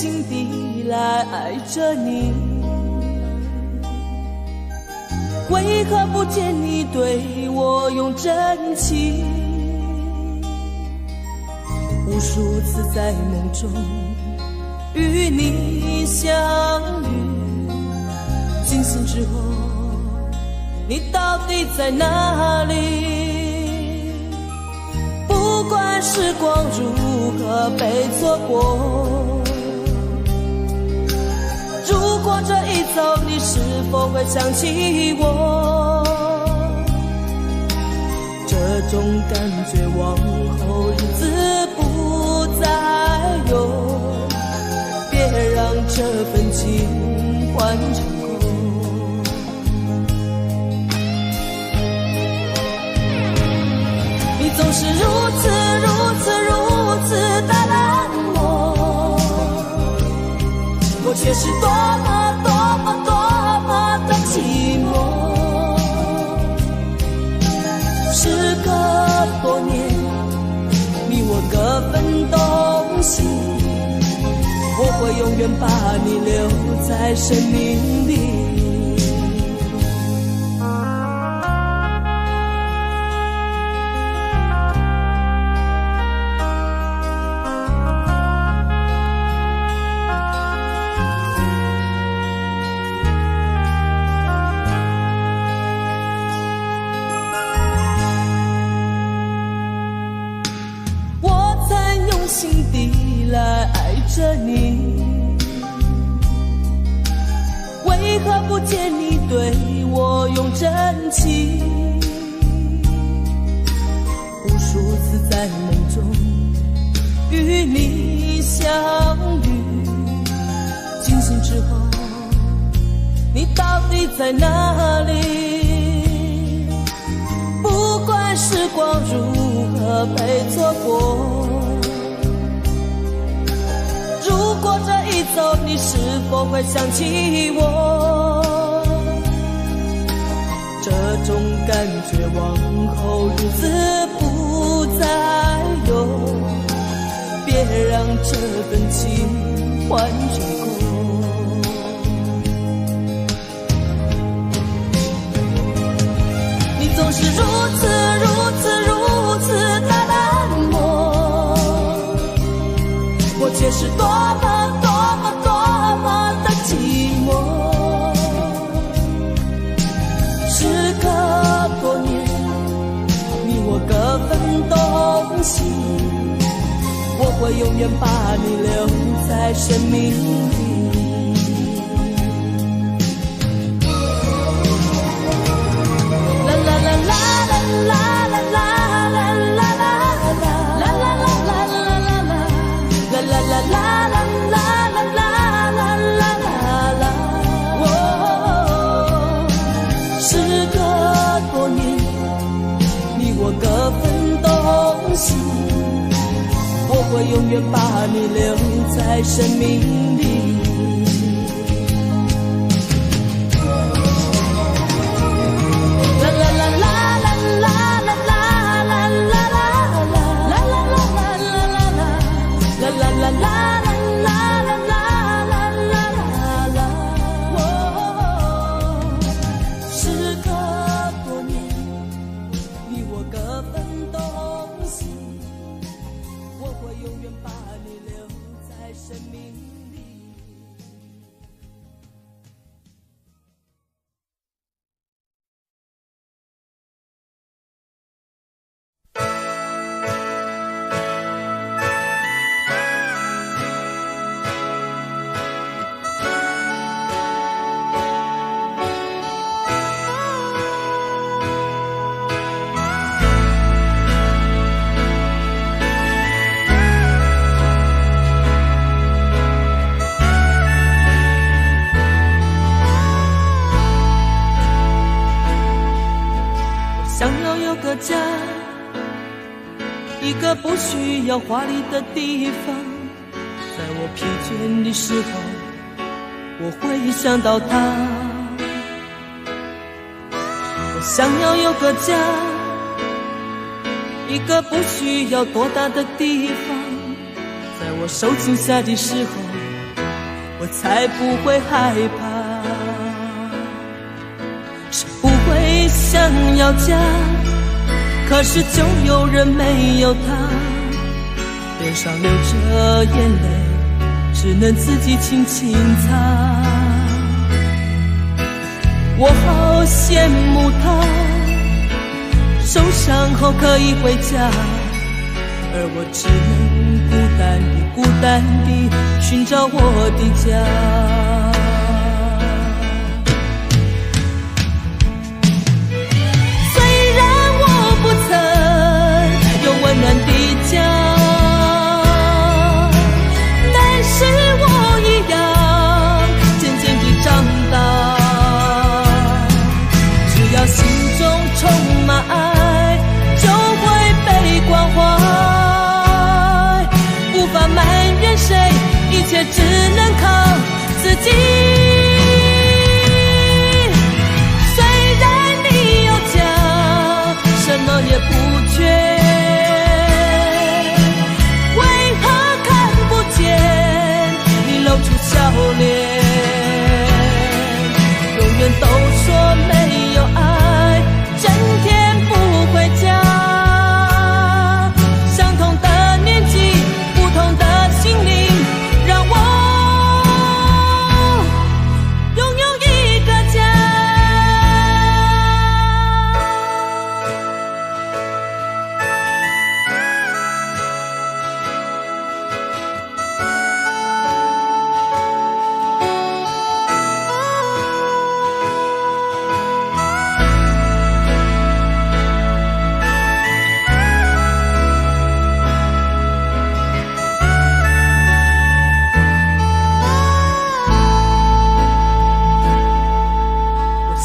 心地来爱着你，为何不见你对我用真情？无数次在梦中与你相遇，惊醒之后你到底在哪里？不管时光如何被错过，如果这一走你是否会想起我？这种感觉往后日子不再有，别让这份情换成空。你总是如此的冷漠，我却是多么的寂寞。时隔多年，你我各分东西，我会永远把你留在生命里。心底来爱着你，为何不见你对我用真情？无数次在梦中与你相遇，惊醒之后你到底在哪里？不管时光如何被错过，如果这一走你是否会想起我？这种感觉往后日子不再有，别让这份情换成空。你总是如此的冷漠，我却是多么的寂寞。时隔多年，你我各分东西，我会永远把你留在生命里。啦啦啦啦啦啦啦啦。各分东西，我会永远把你留在生命里。啦啦啦啦啦啦啦啦啦啦啦啦啦啦啦啦。家，一个不需要华丽的地方，在我疲倦的时候，我会想到他。我想要有个家，一个不需要多大的地方，在我受惊吓的时候，我才不会害怕。谁不会想要家，可是就有人没有他，脸上流着眼泪，只能自己轻轻擦。我好羡慕他，受伤后可以回家，而我只能孤单地寻找我的家。虽然我不曾有温暖的家，但是我一样渐渐地长大。只要心中充满爱，就会被关怀，无法埋怨谁，一切只能靠自己。虽然你有家，什么也不缺，为何看不见你露出笑脸？永远都说没有爱，整天不回家。相同的年纪，不同的心灵，让我拥有一个家。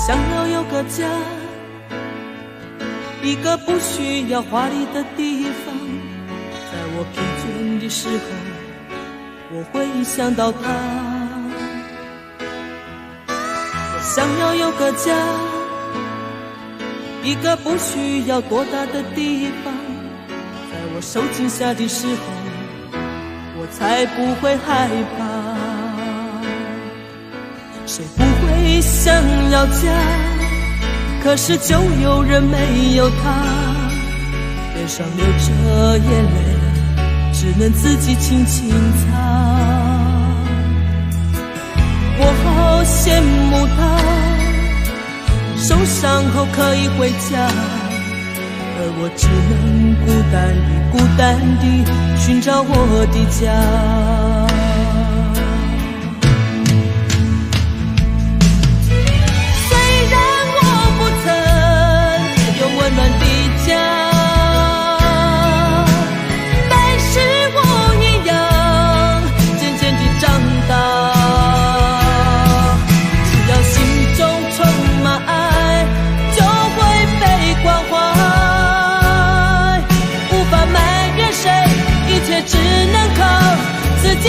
想要有个家，一个不需要华丽的地方，在我疲倦的时候，我会想到他。我想要有个家，一个不需要多大的地方，在我受惊吓的时候，我才不会害怕。谁不会想要家，可是就有人没有他，脸上流着眼泪，只能自己轻轻擦。我好羡慕他，受伤后可以回家，而我只能孤单地寻找我的家。温暖的家，但是我一样渐渐地长大。只要心中充满爱，就会被关怀，无法埋怨谁，一切只能靠自己。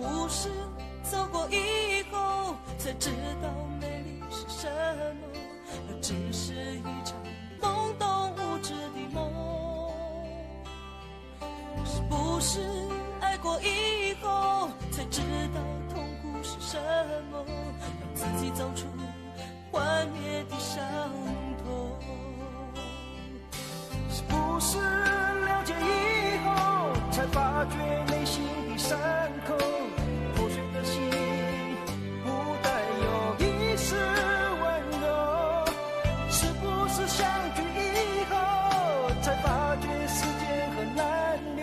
不是走过以后才知道美丽是什么，那只是一场懵懂无知的梦。是不是爱过以后才知道痛苦是什么，让自己走出幻灭的伤痛。是不是了解以后才发觉内心的伤口，破碎的心不带有一丝温柔。是不是相聚以后才发觉时间很难留，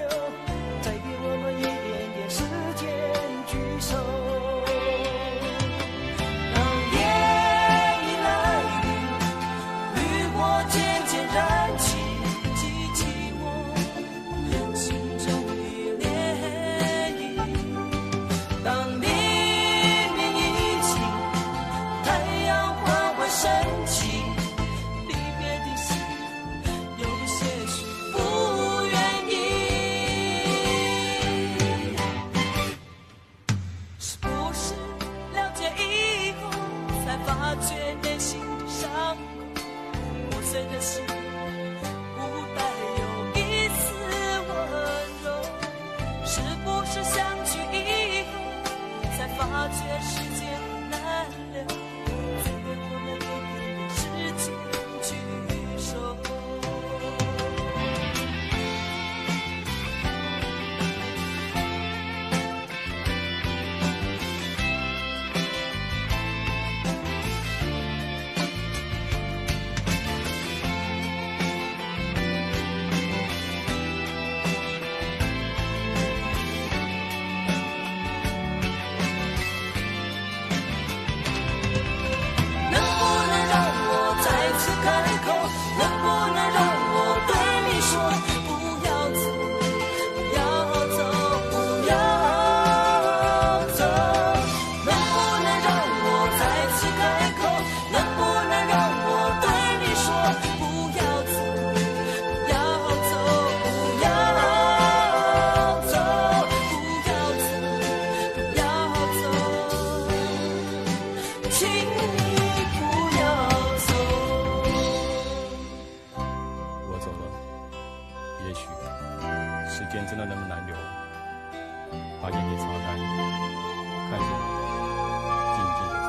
再给我们一点点时间聚首。当夜已来临，绿火渐渐燃起，激起我心中的涟漪。当黎明已晴，太阳缓缓升起，离别的心有些许不愿意。是不是了解以后才发觉内心的伤口，破碎的心不带有一丝温柔。是不是相聚以后才发觉时间很难留，再给我们一点点时间聚首。能不能让我再次开口？能不能让我对你说，不要走，不要走，不要走？能不能让我再次开口？能不能让我对你说，不要走，不要走，不要走，不要走，不要走，请你不要走。我走了，也许时间真的那么难留，把眼泪擦干，看着你静静的走。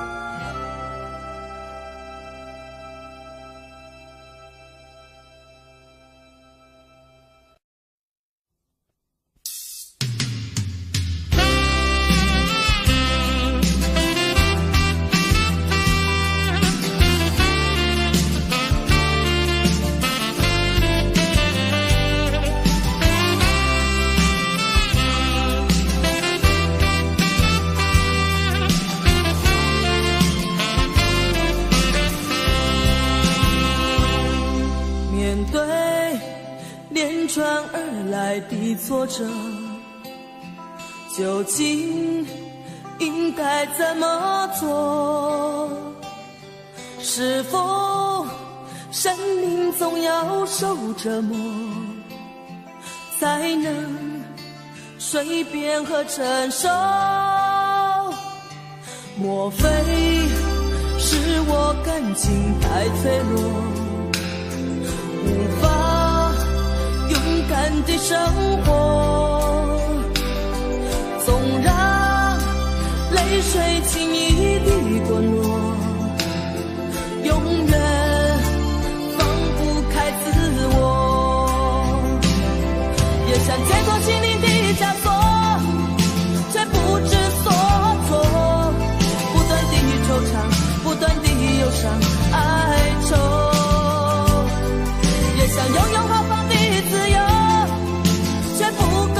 面对连串而来的挫折，究竟应该怎么做？是否生命总要受折磨，才能随便和承受？莫非是我感情太脆弱，无法勇敢地生活？纵让泪水轻易地滚落，永远放不开自我。也想解脱心灵的枷锁，却不知所措，不断地惆怅，不断地忧伤哀愁。也想拥有豪放的自由，却不够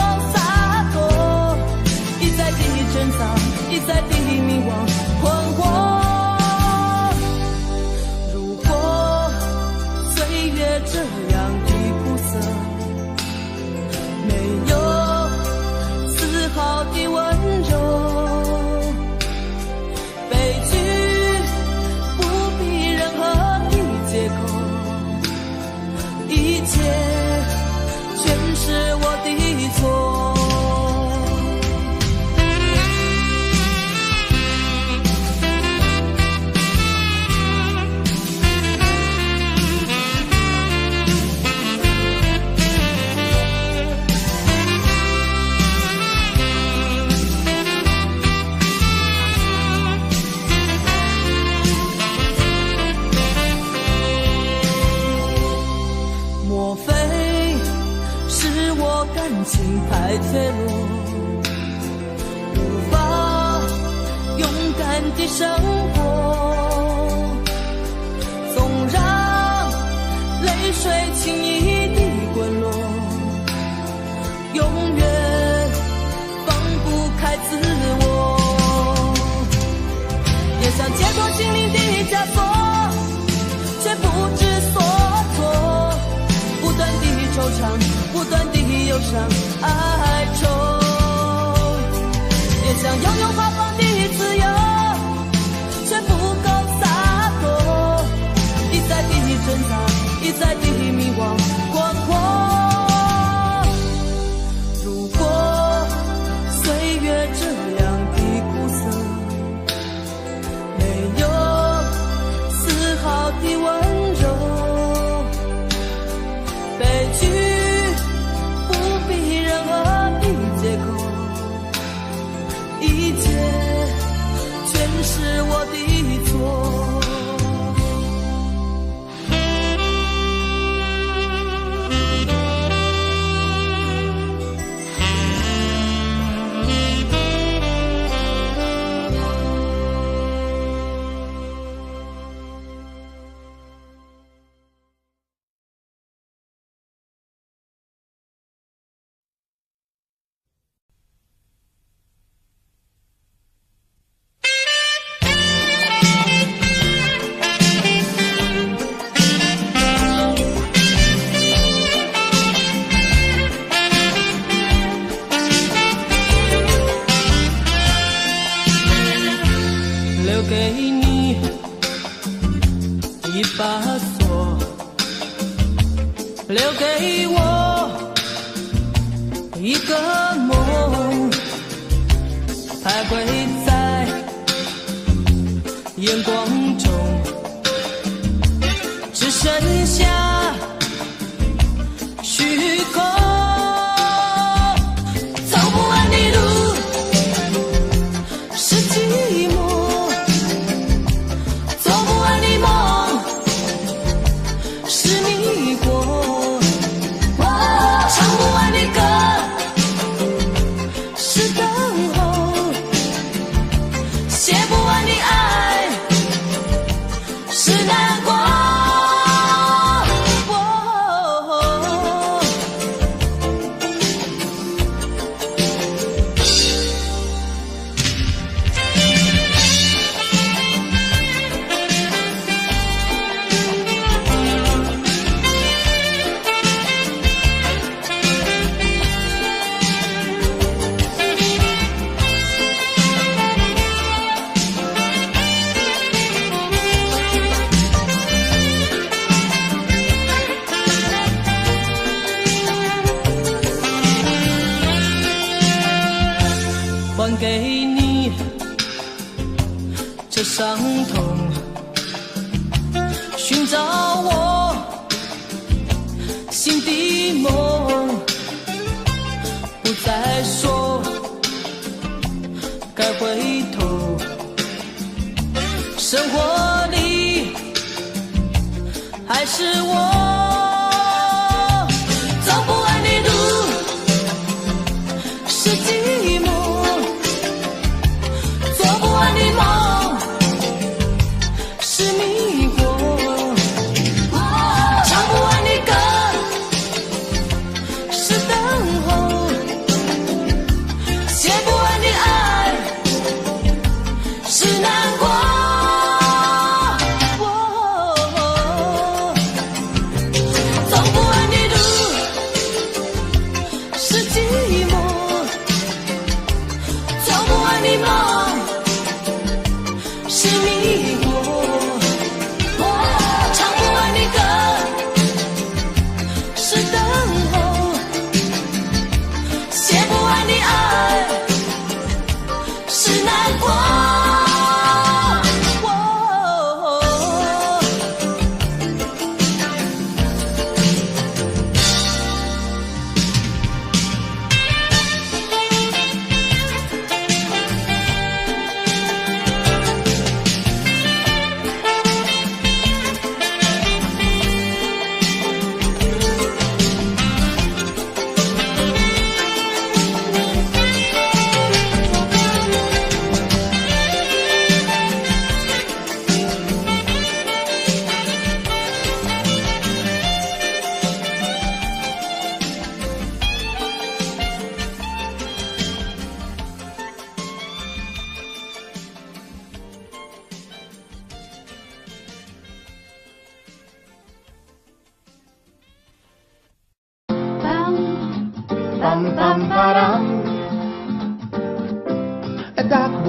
的生活，纵让泪水轻易地滚落，永远放不开自我，也想解脱心灵的枷锁，却不知所措，不断地惆怅，不断地忧伤哀愁，也想拥有发放的自由，却不够洒脱，一再地挣扎，一再地迷惘困惑。如果岁月这样的苦涩，没有丝毫的温柔，悲剧不必任何的借口，一切全是我的错。留给你一把锁，留给我一个梦，徘徊在眼光中，只剩下虚空。走不完的路是寂寞，还给你这伤痛，寻找我心的梦，不再说该回头，生活里还是我。走不完的路是寂寞，做不完的梦是迷惑，唱不完的歌是等候，写不完的爱是难过。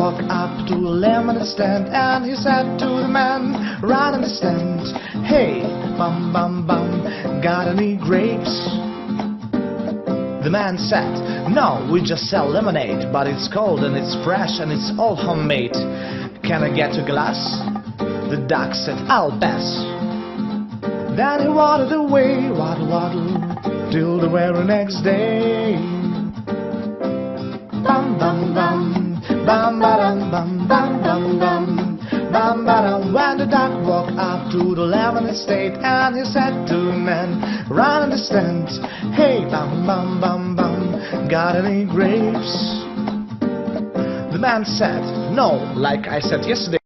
walked up to a lemonade stand, and he said to the man running the stand, "Hey, bum bum bum, got any grapes?" The man said, "No, we just sell lemonade, but it's cold and it's fresh and it's all homemade. Can I get a glass?" The duck said, "I'll pass." Then he waddled away, waddle waddle, till the very next day. Bum bum bum, bum ba-dum bum bum bum bum, bum ba-dum. When the duck walked up to the lemonade stand, and he said to the man running the stand, "Hey, bum bum bum bum, got any grapes?" The man said, "No, like I said yesterday."